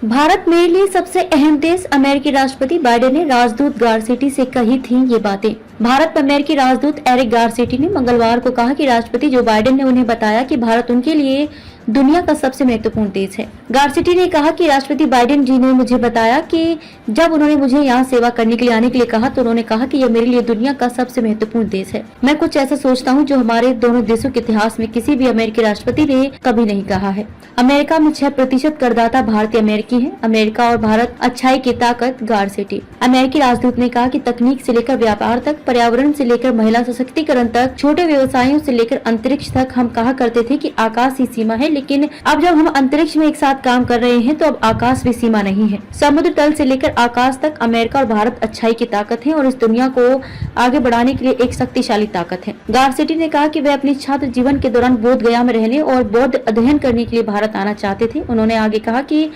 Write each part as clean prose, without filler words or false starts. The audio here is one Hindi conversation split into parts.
भारत मेरे लिए सबसे अहम देश। अमेरिकी राष्ट्रपति बाइडेन ने राजदूत गारसेटी से कही थी ये बातें। भारत में अमेरिकी राजदूत एरिक गारसेटी ने मंगलवार को कहा कि राष्ट्रपति जो बाइडेन ने उन्हें बताया कि भारत उनके लिए दुनिया का सबसे महत्वपूर्ण देश है। गारसेटी ने कहा कि राष्ट्रपति बाइडेन जी ने मुझे बताया कि जब उन्होंने मुझे यहाँ सेवा करने के लिए आने के लिए कहा तो उन्होंने कहा कि यह मेरे लिए दुनिया का सबसे महत्वपूर्ण देश है। मैं कुछ ऐसा सोचता हूँ जो हमारे दोनों देशों के इतिहास में किसी भी अमेरिकी राष्ट्रपति ने कभी नहीं कहा है। अमेरिका में 6% करदाता भारतीय अमेरिकी हैं। अमेरिका और भारत अच्छाई की ताकत। गारसेटी। अमेरिकी राजदूत ने कहा कि तकनीक से लेकर व्यापार तक, पर्यावरण से लेकर महिला सशक्तिकरण तक, छोटे व्यवसायों से लेकर अंतरिक्ष तक हम कहा करते थे कि आकाश ही सीमा है, लेकिन अब जब हम अंतरिक्ष में एक साथ काम कर रहे हैं तो अब आकाश भी सीमा नहीं है। समुद्र तल से लेकर आकाश तक अमेरिका और भारत अच्छाई की ताकत है और इस दुनिया को आगे बढ़ाने के लिए एक शक्तिशाली ताकत है। गारसेटी ने कहा कि वे अपने छात्र जीवन के दौरान बोध गया में रहने और बौद्ध अध्ययन करने के लिए भारत आना चाहते थे। उन्होंने आगे कहा कि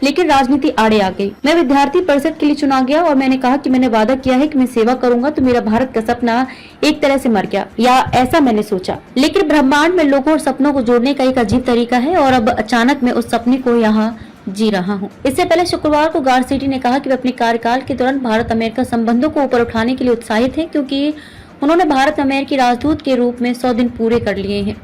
लेकिन राजनीति आड़े आ गई। मैं विद्यार्थी परिषद के लिए चुना गया और मैंने कहा कि मैंने वादा किया है कि मैं सेवा करूंगा, तो मेरा भारत का सपना एक तरह से मर गया, या ऐसा मैंने सोचा। लेकिन ब्रह्मांड में लोगों और सपनों को जोड़ने का एक अजीब तरीका है और अब अचानक मैं उस सपने को यहाँ जी रहा हूँ। इससे पहले शुक्रवार को गारसेटी ने कहा कि वे अपने कार्यकाल के दौरान भारत अमेरिका संबंधों को ऊपर उठाने के लिए उत्साहित है, क्योंकि उन्होंने भारत अमेरिकी राजदूत के रूप में 100 दिन पूरे कर लिए हैं।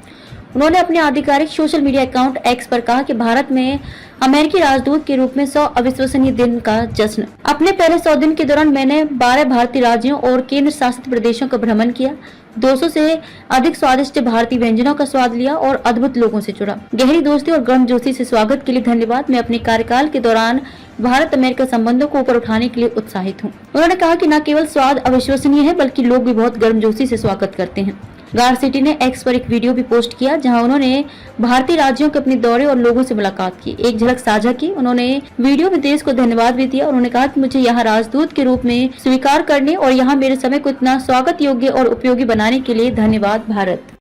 उन्होंने अपने आधिकारिक सोशल मीडिया अकाउंट एक्स पर कहा कि भारत में अमेरिकी राजदूत के रूप में 100 अविश्वसनीय दिन का जश्न। अपने पहले 100 दिन के दौरान मैंने 12 भारतीय राज्यों और केंद्र शासित प्रदेशों का भ्रमण किया, 200 से अधिक स्वादिष्ट भारतीय व्यंजनों का स्वाद लिया और अद्भुत लोगों से जुड़ा। गहरी दोस्ती और गर्मजोशी से स्वागत के लिए धन्यवाद। मैं अपने कार्यकाल के दौरान भारत अमेरिका संबंधों को ऊपर उठाने के लिए उत्साहित हूँ। उन्होंने कहा कि न केवल स्वाद अविश्वसनीय है बल्कि लोग भी बहुत गर्मजोशी से स्वागत करते हैं। गारसेटी ने एक्स पर एक वीडियो भी पोस्ट किया जहां उन्होंने भारतीय राज्यों के अपने दौरे और लोगों से मुलाकात की, एक झलक साझा की। उन्होंने वीडियो में देश को धन्यवाद भी दिया। उन्होंने कहा कि मुझे यहाँ राजदूत के रूप में स्वीकार करने और यहाँ मेरे समय को इतना स्वागत योग्य और उपयोगी बनाने के लिए धन्यवाद भारत।